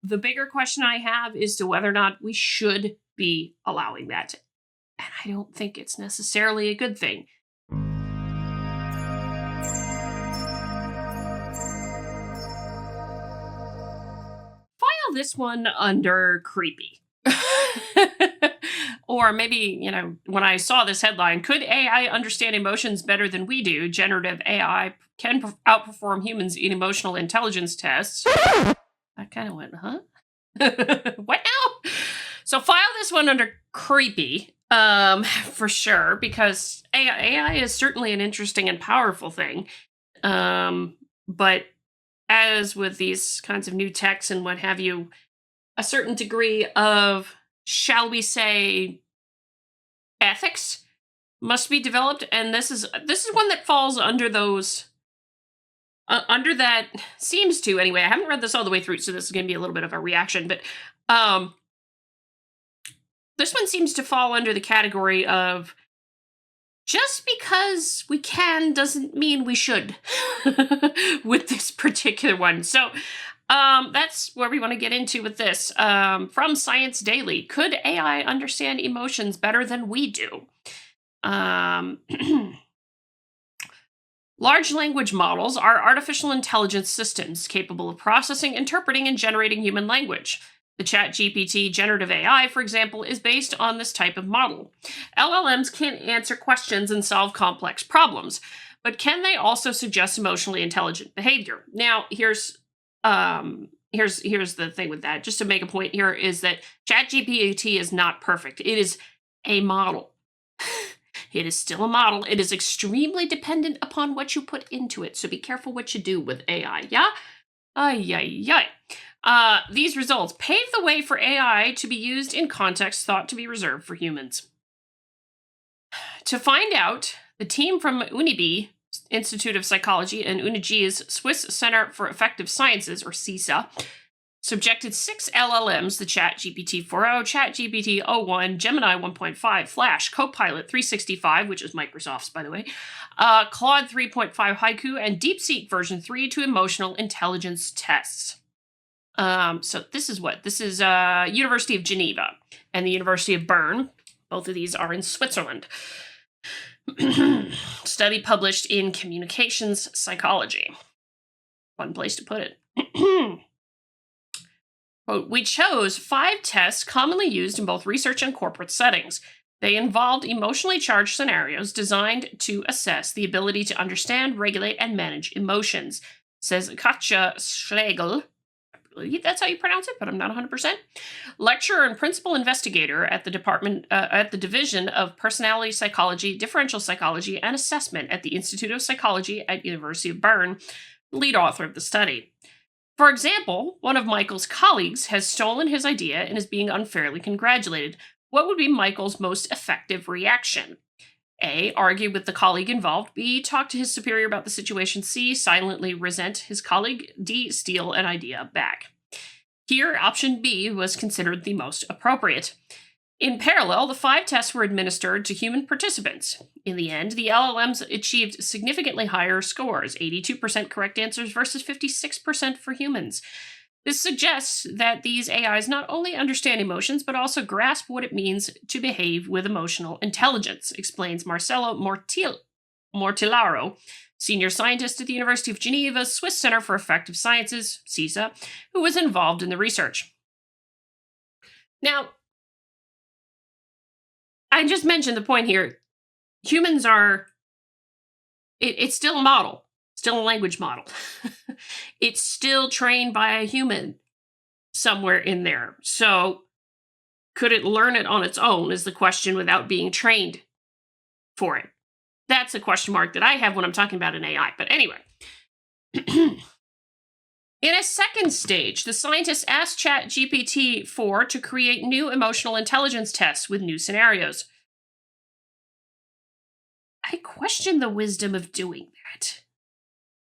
The bigger question I have is to whether or not we should be allowing that. And I don't think it's necessarily a good thing. File this one under creepy. Or maybe, when I saw this headline, could AI understand emotions better than we do? Generative AI can outperform humans in emotional intelligence tests. I kind of went, huh? What now? So file this one under creepy, for sure, because AI is certainly an interesting and powerful thing. But as with these kinds of new techs and what have you, a certain degree of, shall we say, ethics must be developed, and this is one that falls under those. Under that seems to, anyway. I haven't read this all the way through, so this is going to be a little bit of a reaction, but this one seems to fall under the category of just because we can doesn't mean we should with this particular one. So that's where we want to get into with this. From Science Daily, could AI understand emotions better than we do? Large language models are artificial intelligence systems capable of processing, interpreting, and generating human language. The ChatGPT generative AI, for example, is based on this type of model. LLMs can answer questions and solve complex problems, but can they also suggest emotionally intelligent behavior? Now, here's the thing with that. Just to make a point here is that ChatGPT is not perfect. It is a model. It is still a model. It is extremely dependent upon what you put into it. So be careful what you do with AI. Yeah? These results pave the way for AI to be used in contexts thought to be reserved for humans. To find out, the team from Unibi Institute of Psychology and UNIG's Swiss Center for Effective Sciences, or CISA, subjected 6 LLMs, the ChatGPT 4.0, ChatGPT 0.1, Gemini 1.5, Flash, Copilot 365, which is Microsoft's, by the way, Claude 3.5 Haiku, and DeepSeek version 3 to emotional intelligence tests. So this is University of Geneva and the University of Bern. Both of these are in Switzerland. Study published in Communications Psychology. Fun place to put it. Quote, we chose 5 tests commonly used in both research and corporate settings. They involved emotionally charged scenarios designed to assess the ability to understand, regulate, and manage emotions, says Katja Schlegel. I believe that's how you pronounce it, but I'm not 100%. Lecturer and principal investigator at the Division of Personality Psychology, Differential Psychology, and Assessment at the Institute of Psychology at University of Bern, lead author of the study. For example, one of Michael's colleagues has stolen his idea and is being unfairly congratulated. What would be Michael's most effective reaction? A. Argue with the colleague involved. B. Talk to his superior about the situation. C. Silently resent his colleague. D. Steal an idea back. Here, option B was considered the most appropriate. In parallel, the 5 tests were administered to human participants. In the end, the LLMs achieved significantly higher scores, 82% correct answers versus 56% for humans. This suggests that these AIs not only understand emotions, but also grasp what it means to behave with emotional intelligence, explains Marcelo Mortillaro, senior scientist at the University of Geneva, Swiss Center for Effective Sciences, CISA, who was involved in the research. Now, I just mentioned the point here. Humans are, it's still a model, still a language model. It's still trained by a human somewhere in there. So could it learn it on its own is the question without being trained for it. That's a question mark that I have when I'm talking about an AI. But anyway. In a second stage, the scientists asked ChatGPT 4 to create new emotional intelligence tests with new scenarios. I question the wisdom of doing that.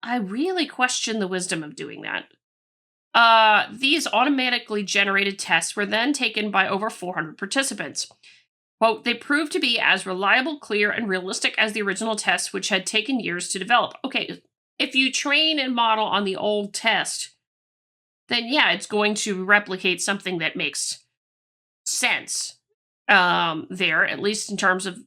I really question the wisdom of doing that. These automatically generated tests were then taken by over 400 participants. Quote, they proved to be as reliable, clear, and realistic as the original tests, which had taken years to develop. Okay, if you train and model on the old test, then yeah, it's going to replicate something that makes sense there, at least in terms of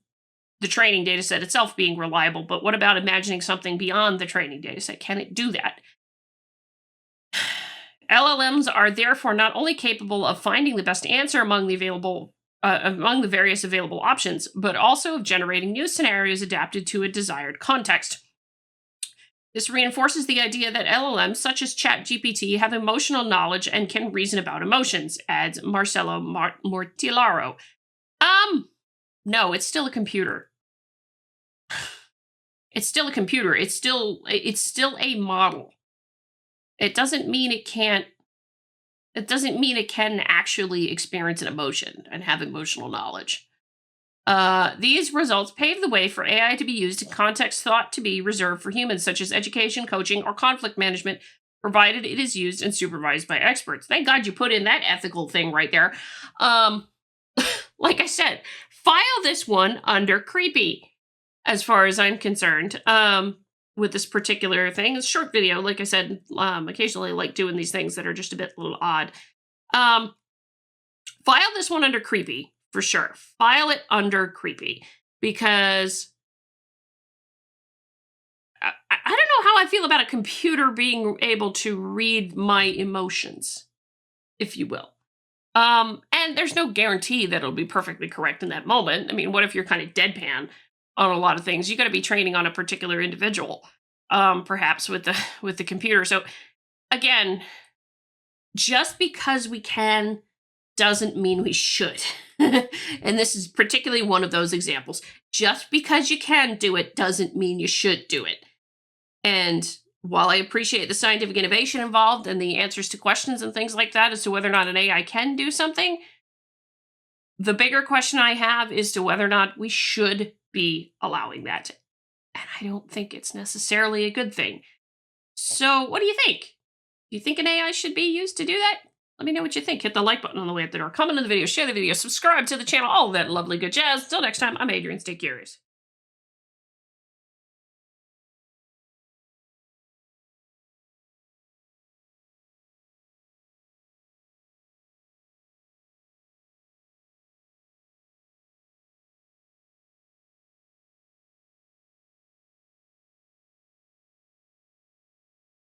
the training data set itself being reliable. But what about imagining something beyond the training data set? Can it do that? LLMs are therefore not only capable of finding the best answer among the various available options, but also of generating new scenarios adapted to a desired context. This reinforces the idea that LLMs, such as ChatGPT, have emotional knowledge and can reason about emotions, adds Marcelo Mortillaro. No, it's still a computer. It's still a computer. It's still a model. It doesn't mean it can't. It doesn't mean it can actually experience an emotion and have emotional knowledge. These results pave the way for AI to be used in contexts thought to be reserved for humans, such as education, coaching, or conflict management, provided it is used and supervised by experts. Thank God you put in that ethical thing right there. Like I said, file this one under creepy, as far as I'm concerned. With this particular thing, it's a short video. Like I said, occasionally I like doing these things that are just a little odd. File this one under creepy. For sure. File it under creepy, because I don't know how I feel about a computer being able to read my emotions, if you will. And there's no guarantee that it'll be perfectly correct in that moment. I mean, what if you're kind of deadpan on a lot of things? You got to be training on a particular individual, perhaps with the computer. So again, just because we can doesn't mean we should. And this is particularly one of those examples. Just because you can do it doesn't mean you should do it. And while I appreciate the scientific innovation involved and the answers to questions and things like that as to whether or not an AI can do something, the bigger question I have is to whether or not we should be allowing that. And I don't think it's necessarily a good thing. So what do you think? Do you think an AI should be used to do that? Let me know what you think. Hit the like button on the way up the door. Comment on the video, share the video, subscribe to the channel, all that lovely good jazz. Until next time, I'm Adrian. Stay curious.